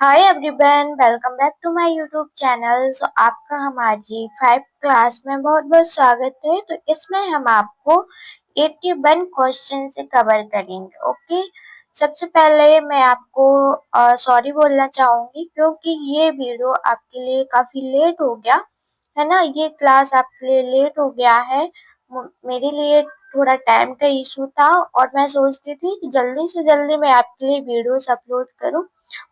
Hi everyone, welcome back to my YouTube channel. आपका हमारी 5 class में बहुत बहुत स्वागत है। तो इसमें हम आपको 81 क्वेश्चन से कवर करेंगे। ओके, सबसे पहले मैं आपको सॉरी बोलना चाहूंगी क्योंकि ये वीडियो आपके लिए काफी लेट हो गया है ना। ये क्लास आपके लिए लेट हो गया है। मेरे लिए थोड़ा टाइम का इशू था और मैं सोचती थी कि जल्दी से जल्दी मैं आपके लिए वीडियोस अपलोड करूं,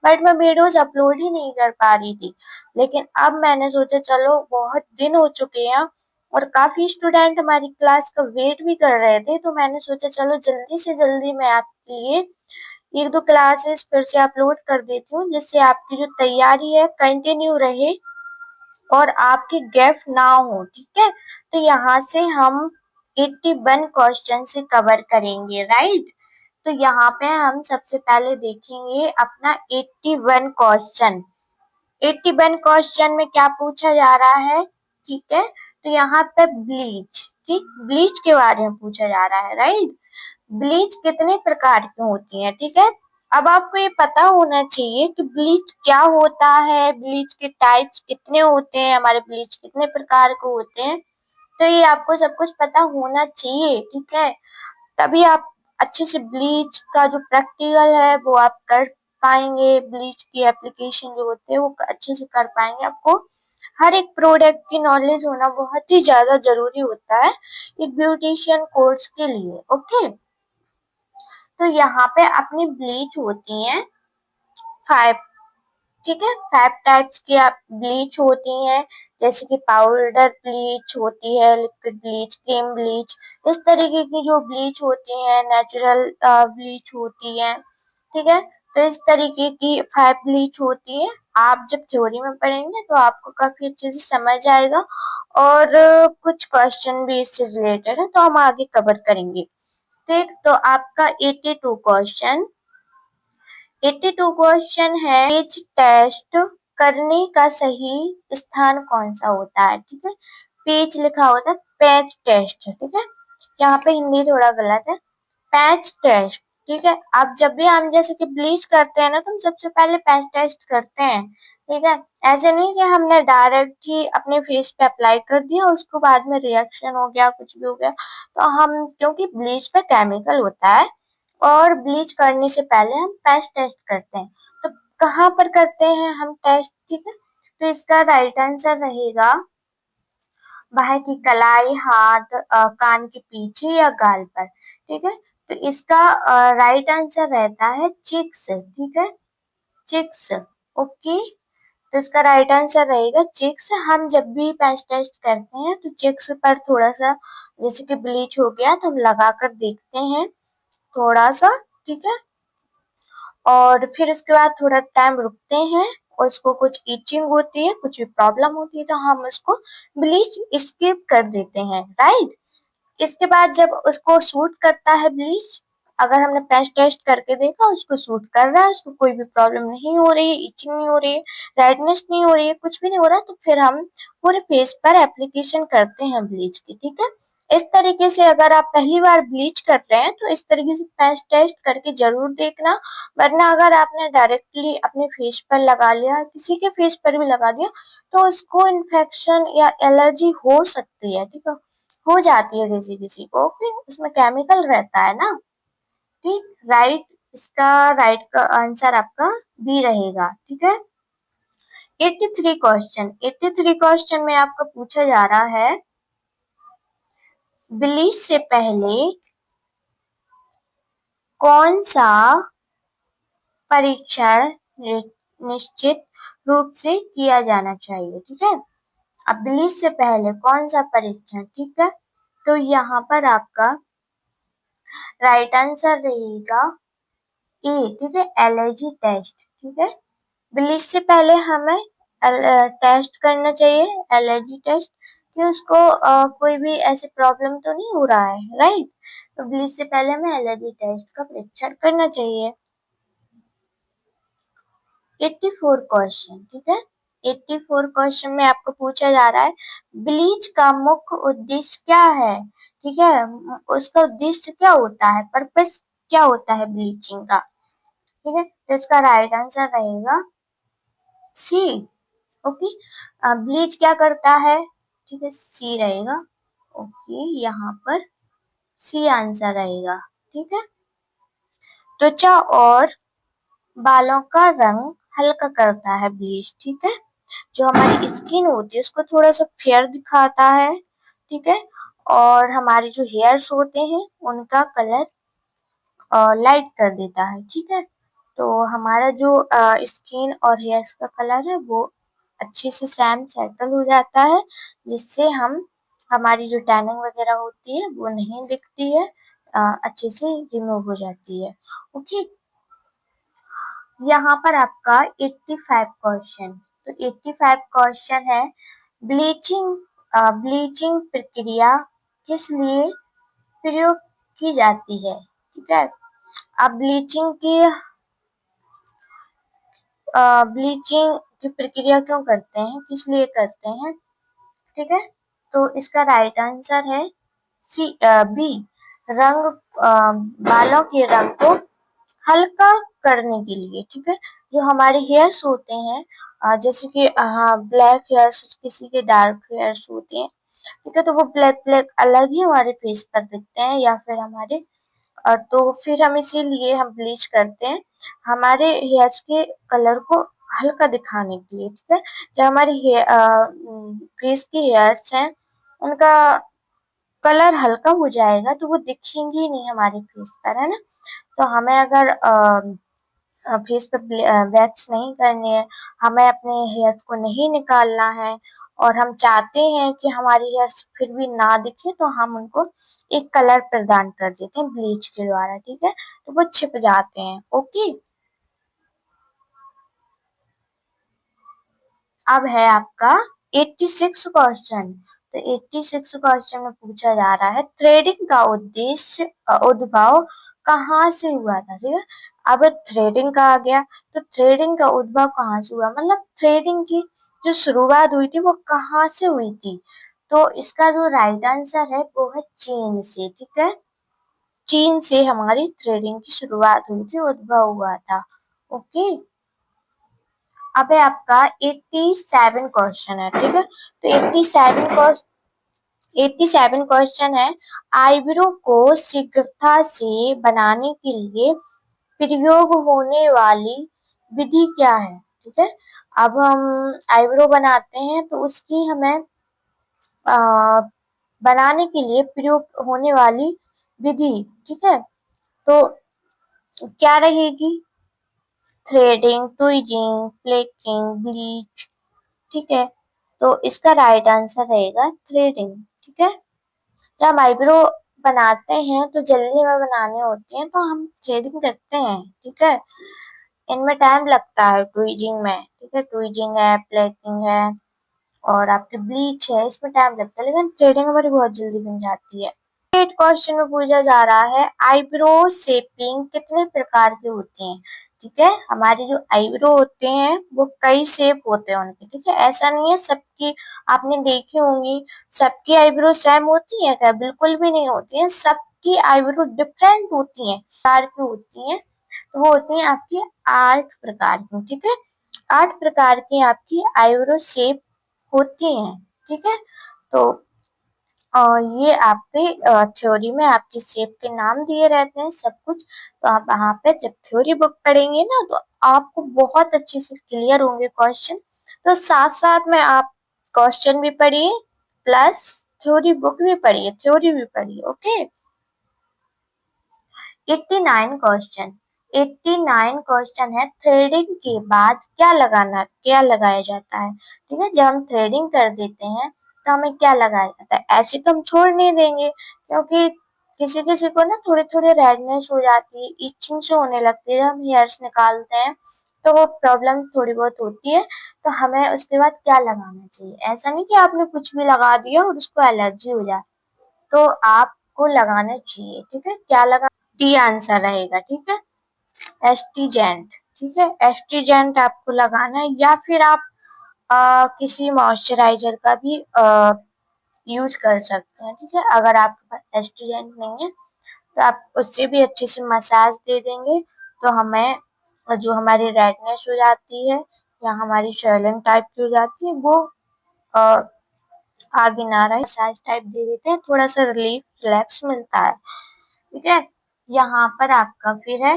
बट मैं वीडियोस अपलोड ही नहीं कर पा रही थी। लेकिन अब मैंने सोचा चलो बहुत दिन हो चुके हैं और काफी स्टूडेंट हमारी क्लास का वेट भी कर रहे थे, तो मैंने सोचा चलो जल्दी से जल्दी मैं आपके लिए एक दो क्लासेस फिर से अपलोड कर देती हूँ, जिससे आपकी जो तैयारी है कंटिन्यू रहे और आपकी गैप ना हो। ठीक है, तो यहाँ से हम 81 क्वेश्चन से कवर करेंगे, राइट। तो यहाँ पे हम सबसे पहले देखेंगे अपना 81 क्वेश्चन। 81 क्वेश्चन में क्या पूछा जा रहा है, ठीक है। तो यहाँ पे ब्लीच, ठीक, ब्लीच के बारे में पूछा जा रहा है, राइट। ब्लीच कितने प्रकार की होती है, ठीक है। अब आपको ये पता होना चाहिए कि ब्लीच क्या होता है, ब्लीच के टाइप्स कितने होते हैं, हमारे ब्लीच कितने प्रकार के होते हैं। तो ये आपको सब कुछ पता होना चाहिए, ठीक है। तभी आप अच्छे से ब्लीच का जो प्रैक्टिकल है वो आप कर पाएंगे। ब्लीच की एप्लीकेशन जो होते हैं वो अच्छे से कर पाएंगे। आपको हर एक प्रोडक्ट की नॉलेज होना बहुत ही ज्यादा जरूरी होता है एक ब्यूटिशियन कोर्स के लिए। ओके, तो यहाँ पे अपनी ब्लीच होती है 5, ठीक है। 5 टाइप्स की आप ब्लीच होती हैं, जैसे कि पाउडर ब्लीच होती है, लिक्विड ब्लीच, क्रीम ब्लीच, इस तरीके की जो ब्लीच होती है, नेचुरल ब्लीच होती है, ठीक है। तो इस तरीके की 5 ब्लीच होती है। आप जब थ्योरी में पढ़ेंगे तो आपको काफी अच्छे से समझ आएगा और कुछ क्वेश्चन भी इससे रिलेटेड है तो हम आगे कवर करेंगे। ठीक, तो आपका 82 क्वेश्चन, 82 क्वेश्चन है, पेज टेस्ट करने का सही स्थान कौन सा होता है, ठीक है। पेज लिखा होता है पैच टेस्ट, ठीक है। यहाँ पे हिंदी थोड़ा गलत है, पैच टेस्ट, ठीक है। अब जब भी हम जैसे कि ब्लीच करते हैं ना तो हम सबसे पहले पैच टेस्ट करते हैं, ठीक है। ऐसे नहीं कि हमने डायरेक्ट ही अपने फेस पे अप्लाई कर दिया उसको बाद में रिएक्शन हो गया, कुछ भी हो गया। तो हम, क्योंकि ब्लीच पे केमिकल होता है और ब्लीच करने से पहले हम पैच टेस्ट करते हैं। तो कहाँ पर करते हैं हम टेस्ट, ठीक है। तो इसका राइट आंसर रहेगा बाह की कलाई, हाथ, कान के पीछे या गाल पर, ठीक है। तो इसका राइट आंसर रहता है चिक्स, ठीक है, चिक्स। ओके, तो इसका राइट आंसर रहेगा चिक्स। हम जब भी पैच टेस्ट करते हैं तो चिक्स पर थोड़ा सा, जैसे कि ब्लीच हो गया तो हम लगा कर देखते हैं थोड़ा सा, ठीक है। और फिर उसके बाद थोड़ा टाइम रुकते हैं और उसको कुछ इचिंग होती है, कुछ भी प्रॉब्लम होती है तो हम उसको ब्लीच स्किप कर देते हैं, राइट। इसके बाद जब उसको सूट करता है ब्लीच, अगर हमने पैच टेस्ट करके देखा उसको सूट कर रहा है, उसको कोई भी प्रॉब्लम नहीं हो रही है, इचिंग नहीं हो रही है, रेडनेस नहीं हो रही है, कुछ भी नहीं हो रहा, तो फिर हम पूरे फेस पर एप्लीकेशन करते हैं ब्लीच की, ठीक है। इस तरीके से अगर आप पहली बार ब्लीच कर रहे हैं तो इस तरीके से पैच टेस्ट करके जरूर देखना। वरना अगर आपने डायरेक्टली अपने फेस पर लगा लिया, किसी के फेस पर भी लगा दिया, तो उसको इन्फेक्शन या एलर्जी हो सकती है, ठीक है, हो जाती है किसी किसी को, ओके। उसमें केमिकल रहता है ना, ठीक, राइट। इसका राइट का आंसर आपका बी रहेगा, ठीक है। 83 क्वेश्चन, 83 क्वेश्चन में आपका पूछा जा रहा है ब्लीच से पहले कौन सा परीक्षण निश्चित रूप से किया जाना चाहिए, ठीक है। अब ब्लीच से पहले कौन सा परीक्षण, ठीक है। तो यहाँ पर आपका राइट आंसर रहेगा ए, ठीक है, एलर्जी टेस्ट, ठीक है। ब्लीच से पहले हमें टेस्ट करना चाहिए एलर्जी टेस्ट कि उसको कोई भी ऐसी प्रॉब्लम तो नहीं हो रहा है, राइट। तो ब्लीच से पहले हमें एलर्जी टेस्ट का परीक्षण करना चाहिए। 84 क्वेश्चन, ठीक है। 84 क्वेश्चन में आपको पूछा जा रहा है ब्लीच का मुख्य उद्देश्य क्या है, ठीक है। उसका उद्देश्य क्या होता है, पर्पस क्या होता है ब्लीचिंग का, ठीक है। तो इसका राइट आंसर रहेगा सी। ओके, ब्लीच क्या करता है? ठीक है, सी रहेगा। ओके, यहाँ पर सी आंसर रहेगा। ठीक है, त्वचा और बालों का रंग हल्का करता है ब्लीच। ठीक है, जो हमारी स्किन होती है उसको थोड़ा सा फेयर दिखाता है। ठीक है, और हमारे जो हेयर्स होते हैं उनका कलर लाइट कर देता है। ठीक है, तो हमारा जो स्किन और हेयर्स का कलर है वो अच्छे से सेम सेटल हो जाता है, जिससे हम हमारी जो टैनिंग वगैरह होती है वो नहीं दिखती है, अच्छे से रिमूव हो जाती है। ओके, यहाँ पर आपका 85 क्वेश्चन, तो 85 क्वेश्चन है, ब्लीचिंग ब्लीचिंग प्रक्रिया किस लिए प्रयोग की जाती है? ठीक है, अब ब्लीचिंग की प्रक्रिया क्यों करते हैं, किस लिए करते हैं? ठीक है, तो इसका राइट आंसर है बी, रंग बालों के रंग को हल्का करने के लिए। ठीक है, जो हमारे हेयर्स होते हैं, जैसे कि ब्लैक हेयर्स, किसी के डार्क हेयर्स होते हैं। ठीक है, तो वो ब्लैक ब्लैक अलग ही हमारे फेस पर दिखते हैं, या फिर हमारे तो फिर हम इसीलिए हम ब्लीच करते हैं हमारे हेयर्स के कलर को हल्का दिखाने के लिए। ठीक है, जो हमारे फेस के हेयर्स हैं उनका कलर हल्का हो जाएगा तो वो दिखेंगे ही नहीं हमारे फेस पर, है ना। तो हमें अगर फेस पे वैक्स नहीं करनी है, हमें अपने हेयर्स को नहीं निकालना है, और हम चाहते हैं कि हमारी हेयर्स फिर भी ना दिखे, तो हम उनको एक कलर प्रदान कर देते हैं ब्लीच के द्वारा। ठीक है, तो वो छिप जाते हैं। ओके, अब है आपका 86 क्वेश्चन। तो 86 क्वेश्चन में पूछा जा रहा है, थ्रेडिंग का उद्देश्य उद्भव कहाँ से हुआ था? ठीक है, अब थ्रेडिंग का आ गया, तो थ्रेडिंग का उद्भव कहाँ से हुआ, मतलब थ्रेडिंग की जो शुरुआत हुई थी वो कहाँ से हुई थी? तो इसका जो राइट आंसर है वो है चीन से। ठीक है, चीन से हमारी थ्रेडिंग की शुरुआत हुई थी, उद्भव हुआ था। ओके, अब है आपका 87 क्वेश्चन है। ठीक है, तो 87 क्वेश्चन है, आईब्रो को शीघ्रता से बनाने के लिए प्रयोग होने वाली विधि क्या है? ठीक है, अब हम आईब्रो बनाते हैं तो उसकी हमें आ, बनाने के लिए प्रयोग होने वाली विधि, ठीक है, तो क्या रहेगी? Threading, tweezing, plucking, bleach. ठीक है, तो इसका राइट आंसर रहेगा थ्रेडिंग। ठीक है, जब हम आईब्रो बनाते हैं तो जल्दी में बनाने होते हैं तो हम थ्रेडिंग करते हैं। ठीक है, इनमें टाइम लगता है ट्विजिंग में। ठीक है, ट्विजिंग है, प्लेकिंग है, और आपकी ब्लीच है, इसमें टाइम लगता है, लेकिन थ्रेडिंग हमारी बहुत जल्दी बन जाती है। एट क्वेश्चन में पूछा जा रहा है, आईब्रो शेपिंग कितने प्रकार के होते हैं? ठीक है, हमारे जो आईब्रो होते हैं वो कई शेप होते हैं उनके। ठीक है, ऐसा नहीं है सबकी, आपने देखी होंगी सबकी आईब्रो सेम होती है क्या? बिल्कुल भी नहीं होती है, सबकी आईब्रो डिफरेंट होती है, प्रकार की होती है। तो वो होती है आपकी 8 प्रकार की। ठीक है, 8 प्रकार की आपकी आईब्रो शेप होती हैं। ठीक है, तो ये आपके थ्योरी में आपके शेप के नाम दिए रहते हैं सब कुछ, तो आप वहां पे जब थ्योरी बुक पढ़ेंगे ना तो आपको बहुत अच्छे से क्लियर होंगे क्वेश्चन। तो साथ साथ में आप क्वेश्चन भी पढ़िए प्लस थ्योरी बुक भी पढ़िए, थ्योरी भी पढ़िए। ओके, 89 क्वेश्चन, 89 क्वेश्चन है, थ्रेडिंग के बाद क्या लगाया जाता है? ठीक है, जब हम थ्रेडिंग कर देते हैं तो हमें क्या लगाया जाता है? ऐसे तो हम छोड़ नहीं देंगे, क्योंकि किसी किसी को ना थोड़ी थोड़ी रेडनेस हो जाती है, इचिंग से होने लगती है, जब हम हेयर्स निकालते हैं तो वो प्रॉब्लम थोड़ी बहुत होती है। तो हमें उसके बाद क्या लगाना चाहिए? ऐसा नहीं कि आपने कुछ भी लगा दिया और उसको एलर्जी हो जाए, तो आपको लगाना चाहिए। ठीक है, क्या लगा, डी आंसर रहेगा। ठीक है, एस्टीजेंट। ठीक है, एस्टीजेंट आपको लगाना है, या फिर आप किसी मॉइस्चराइजर का भी यूज कर सकते हैं। ठीक है, अगर आपके पास एस्टीजेंट नहीं है तो आप उससे भी अच्छे से मसाज दे देंगे, तो हमें जो हमारी रेडनेस हो जाती है या हमारी स्वेलिंग टाइप की हो जाती है वो आगे ना रहे, मसाज टाइप दे देते हैं, थोड़ा सा रिलीफ रिलैक्स मिलता है। ठीक है, यहाँ पर आपका फिर है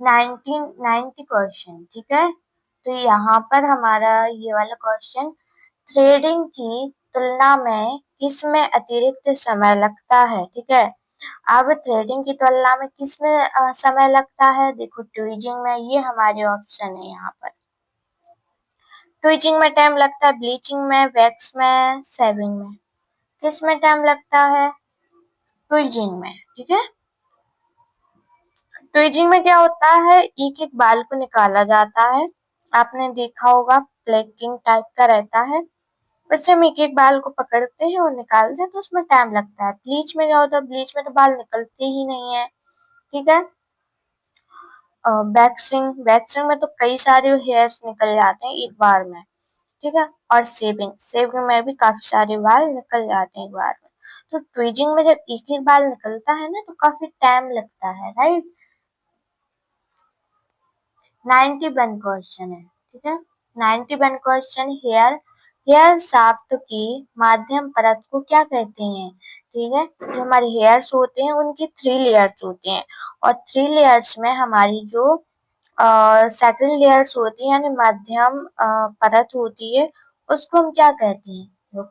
1990 क्वेश्चन। ठीक है, तो यहाँ पर हमारा ये वाला क्वेश्चन, थ्रेडिंग की तुलना में किसमें अतिरिक्त समय लगता है। ठीक है, अब थ्रेडिंग की तुलना में किसमें समय लगता है, देखो ट्विजिंग में, ये हमारे ऑप्शन है यहाँ पर। ट्विचिंग में टाइम लगता है, ब्लीचिंग में, वैक्स में, सेविंग में, किस में टाइम लगता है, ट्विचिंग में। ठीक है, ट्विचिंग में क्या होता है, एक एक बाल को निकाला जाता है, आपने देखा होगा प्लेकिंग टाइप का रहता है, उससे हम एक एक बाल को पकड़ते हैं और निकालते हैं, तो उसमें टाइम लगता है। ब्लीच में क्या होता है, ब्लीच में तो बाल निकलते ही नहीं है। ठीक है, वैक्सिंग, वैक्सिंग में तो कई सारे हेयर्स निकल जाते हैं एक बार में। ठीक है, और सेविंग, सेविंग में भी काफी सारे बाल निकल जाते हैं एक बार में। तो ट्विजिंग में जब एक एक बाल निकलता है ना तो काफी टाइम लगता है, राइट। 91 क्वेश्चन है। ठीक है, 91 क्वेश्चन, हेयर, हेयर शाफ्ट की माध्यम परत को क्या कहते हैं। ठीक है, जो हमारे हेयर्स होते हैं उनकी 3 लेयर्स होते हैं, और 3 लेयर्स में हमारी जो सेकंड लेयर्स होती है यानी मध्यम परत होती है, उसको हम क्या कहते हैं, तो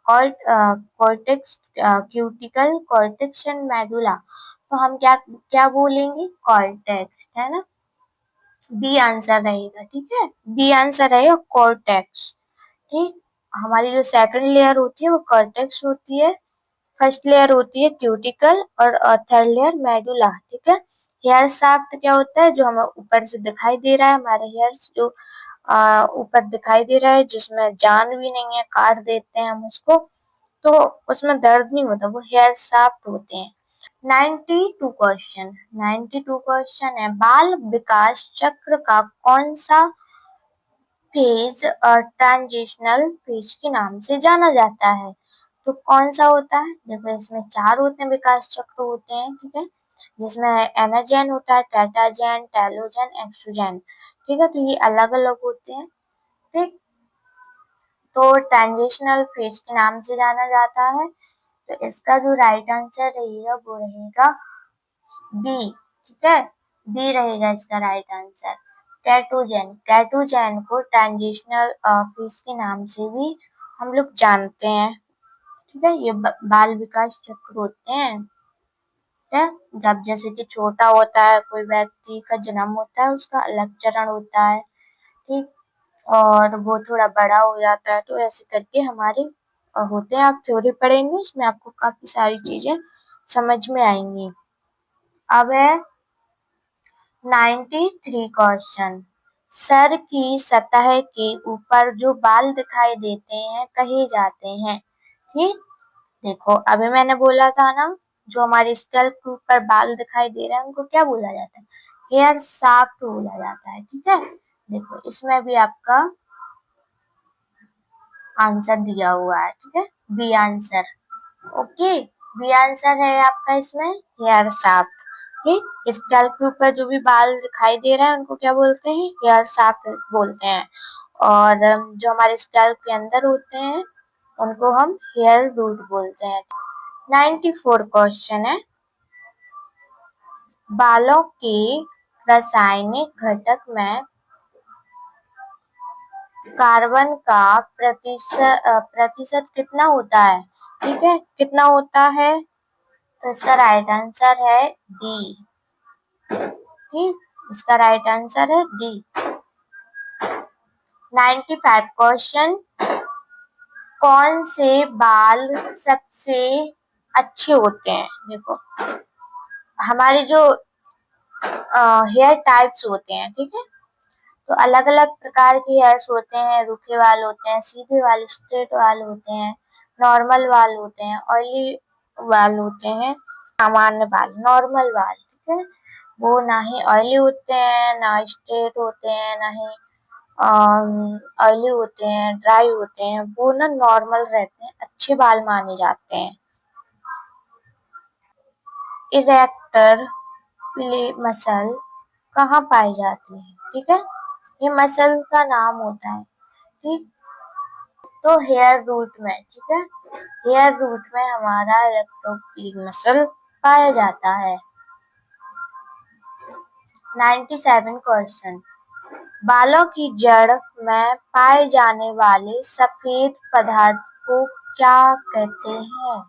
cortex, cuticle, cortex and medulla. तो हम क्या क्या बोलेंगे, कॉर्टेक्स, है ना, बी आंसर रहेगा। ठीक है, बी आंसर रहेगा कॉर्टेक्स। ठीक, हमारी जो सेकंड लेयर होती है वो कॉर्टेक्स होती है, फर्स्ट लेयर होती है क्यूटिकल, और थर्ड लेयर मेडुला। ठीक है, हेयर शाफ्ट क्या होता है, जो हमें ऊपर से दिखाई दे रहा है, हमारे हेयर्स जो ऊपर दिखाई दे रहा है, जिसमें जान भी नहीं है, काट देते हैं हम उसको तो उसमें दर्द नहीं होता, वो हेयर शाफ्ट होते हैं। 92 क्वेश्चन, 92 क्वेश्चन है, बाल विकास चक्र का कौन सा फेज और ट्रांजिशनल फेज के नाम से जाना जाता है। तो कौन सा होता है, देखो इसमें 4 होते हैं विकास चक्र होते हैं। ठीक है, जिसमें एनाजेन होता है, कैटाजेन, टेलोजेन, एक्सोजेन। ठीक है, तो ये अलग अलग होते हैं। ठीक, तो ट्रांजिशनल फेज के नाम से जाना जाता है, तो इसका जो राइट आंसर रहेगा वो रहेगा बी। ठीक है, बी रहेगा इसका राइट आंसर। कैटोजेन, कैटोजेन को ट्रांजिशनल फेज के नाम से भी हम लोग जानते हैं। ठीक है, ये बाल विकास चक्र होते हैं। ठीक है, जब जैसे कि छोटा होता है कोई व्यक्ति का जन्म होता है, उसका अलग चरण होता है। ठीक, और वो थोड़ा बड़ा हो जाता है, तो ऐसे करके हमारे होते हैं। आप थ्योरी पढ़ेंगे उसमें आपको काफी सारी चीजें समझ में आएंगी। अब है 93 क्वेश्चन, सर की सतह के ऊपर जो बाल दिखाई देते हैं कहे जाते हैं। ठीक, देखो अभी मैंने बोला था ना, जो हमारे स्कैल्प के ऊपर बाल दिखाई दे रहे हैं उनको क्या बोला जाता है, हेयर शाफ्ट बोला जाता है। ठीक है, देखो इसमें भी आपका आंसर दिया हुआ है। ठीक है, B answer, okay, B answer है आपका इसमें हेयर शाफ्ट। ठीक, स्कैल्प के ऊपर जो भी बाल दिखाई दे रहे हैं उनको क्या बोलते हैं, हेयर शाफ्ट बोलते हैं, और जो हमारे स्कैल्प के अंदर होते हैं उनको हम हेयर रूट बोलते हैं। 94 क्वेश्चन है, बालों के रासायनिक घटक में कार्बन का प्रतिशत कितना होता है। ठीक है, कितना होता है, तो इसका राइट आंसर है डी। ठीक, इसका राइट आंसर है डी। 95 क्वेश्चन, कौन से बाल सबसे अच्छे होते हैं। देखो हमारे जो हेयर टाइप्स होते हैं, ठीक है, तो अलग अलग प्रकार के हेयर्स होते हैं, रूखे बाल होते हैं, सीधे बाल, स्ट्रेट बाल होते हैं, नॉर्मल बाल होते हैं, ऑयली बाल होते हैं, सामान्य बाल, नॉर्मल बाल। ठीक है, वो ना ही ऑयली होते हैं, ना स्ट्रेट होते हैं, ना ही ऑयली होते हैं, ड्राई होते हैं, वो ना नॉर्मल रहते हैं, अच्छे बाल माने जाते हैं। इरेक्टर प्ले मसल कहाँ पाई जाती है। ठीक है, ये मसल का नाम होता है। ठीक, तो हेयर रूट में, ठीक है, हेयर रूट में हमारा इलेक्ट्रोक्लीन मसल पाया जाता है। 97 क्वेश्चन, बालों की जड़ में पाए जाने वाले सफेद पदार्थ को क्या कहते हैं?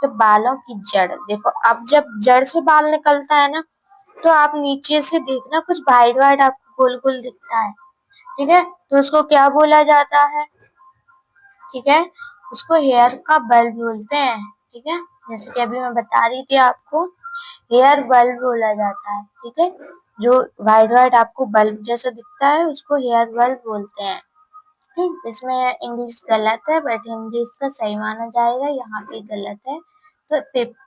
तो बालों की जड़, देखो अब जब जड़ से बाल निकलता है ना, तो आप नीचे से देखना कुछ वाइट वाइट आपको गोल गोल दिखता है, ठीक है, तो उसको क्या बोला जाता है? ठीक है, उसको हेयर का बल्ब बोलते हैं। ठीक है, जैसे कि अभी मैं बता रही थी आपको, हेयर बल्ब बोला जाता है। ठीक है, जो वाइट वाइट आपको बल्ब जैसा दिखता है उसको हेयर बल्ब बोलते हैं। ठीक, इसमें इंग्लिश गलत है बट हिंदी इसका सही माना जाएगा, यहाँ पे गलत है। तो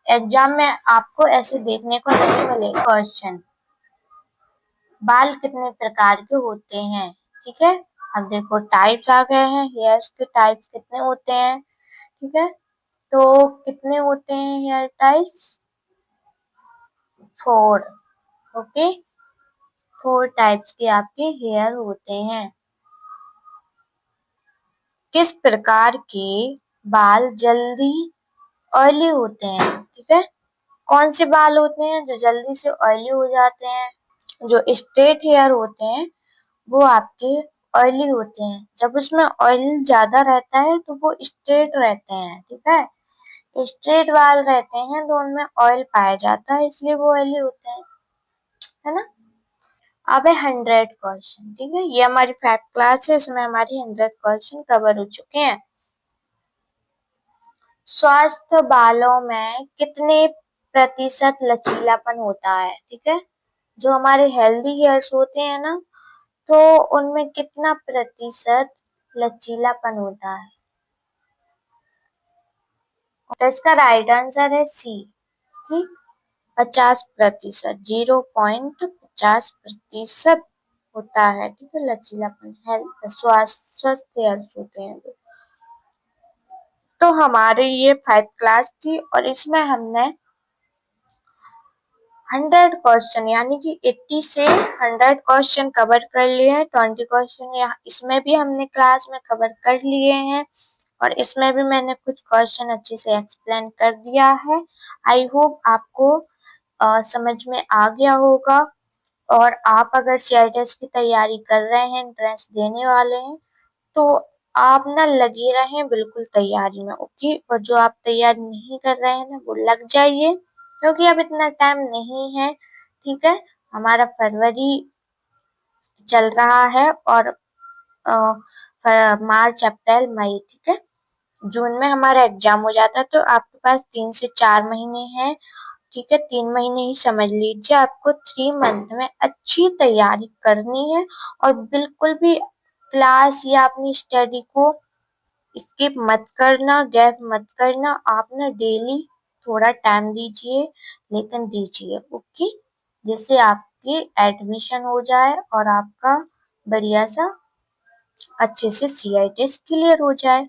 एग्जाम में आपको ऐसे देखने को नहीं मिलेगा क्वेश्चन। बाल कितने प्रकार के होते हैं? ठीक है, अब देखो टाइप्स आ गए हैं, हेयर्स के टाइप्स कितने होते हैं? ठीक है, तो कितने होते हैं हेयर टाइप्स? 4। ओके, 4 टाइप्स के आपके हेयर होते हैं। किस प्रकार के बाल जल्दी ऑयली होते हैं? ठीक है, कौन से बाल होते हैं जो जल्दी से ऑयली हो जाते हैं? जो स्ट्रेट हेयर होते हैं वो आपके ऑयली होते हैं। जब उसमें ऑयल ज्यादा रहता है तो वो स्ट्रेट रहते हैं। ठीक है, स्ट्रेट बाल रहते हैं तो उनमें ऑयल पाया जाता है, इसलिए वो ऑयली होते हैं, है ना। अब है 100 क्वेश्चन। ठीक है, ये हमारी 5 क्लास है, इसमें हमारी 100 क्वेश्चन कवर हो चुके हैं। स्वस्थ बालों में कितने प्रतिशत लचीलापन होता है? ठीक है, जो हमारे हेल्दी हेयर्स होते हैं ना, तो उनमें कितना प्रतिशत लचीलापन होता है? तो इसका राइट आंसर है सी। ठीक, 50%, 0.50% होता है। ठीक है, लचीलापन हेल्थ स्वस्थ हेयर्स होते हैं। तो हमारी ये 5 क्लास थी और इसमें हमने 100 क्वेश्चन यानी कि 80 से 100 क्वेश्चन कवर कर लिए हैं। 20 क्वेश्चन यहाँ इसमें भी हमने क्लास में कवर कर लिए हैं और इसमें भी मैंने कुछ क्वेश्चन अच्छे से एक्सप्लेन कर दिया है। आई होप आपको समझ में आ गया होगा। और आप अगर सीआईटीएस की तैयारी कर रहे हैं, एंट्रेंस देने वाले हैं, तो आप ना लगे रहें बिल्कुल तैयारी में। ओके, और जो आप तैयारी नहीं कर रहे हैं ना वो लग जाइए, क्योंकि अब इतना टाइम नहीं है। ठीक है, हमारा फरवरी चल रहा है और मार्च अप्रैल मई, ठीक है, जून में हमारा एग्जाम हो जाता है, तो आपके पास 3 से 4 महीने हैं। ठीक है, 3 महीने ही समझ लीजिए, आपको 3 मंथ में अच्छी तैयारी करनी है और बिल्कुल भी क्लास या अपनी स्टडी को स्किप मत करना, गैप मत करना। आप ना डेली थोड़ा टाइम दीजिए, लेकिन दीजिए। ओके, जिससे आपकी एडमिशन हो जाए और आपका बढ़िया सा अच्छे से सीआईटीएस क्लियर हो जाए।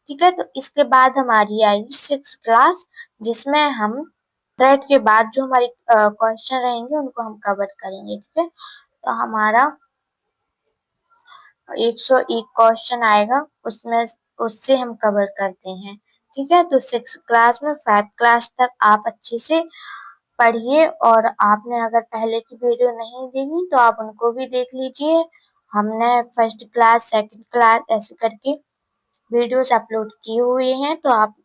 ठीक है, तो इसके बाद हमारी आएगी 6 क्लास, जिसमें हम रेड के बाद जो हमारी क्वेश्चन रहेंगे उनको हम कवर करेंगे। ठीक है, तो हमारा 101 क्वेश्चन आएगा, उसमें उससे हम कवर करते हैं। ठीक है, तो 6 क्लास में 5 क्लास तक आप अच्छे से पढ़िए और आपने अगर पहले की वीडियो नहीं देखी तो आप उनको भी देख लीजिए। हमने फर्स्ट क्लास, सेकंड क्लास ऐसे करके वीडियोस अपलोड किए हुए हैं, तो आप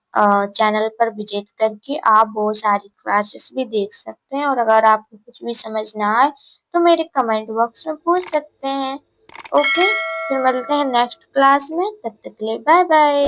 चैनल पर विजिट करके आप वो सारी क्लासेस भी देख सकते हैं। और अगर आपको कुछ भी समझ ना आए तो मेरे कमेंट बॉक्स में पूछ सकते हैं। ओके, फिर मिलते हैं नेक्स्ट क्लास में, तब तक के लिए बाय बाय।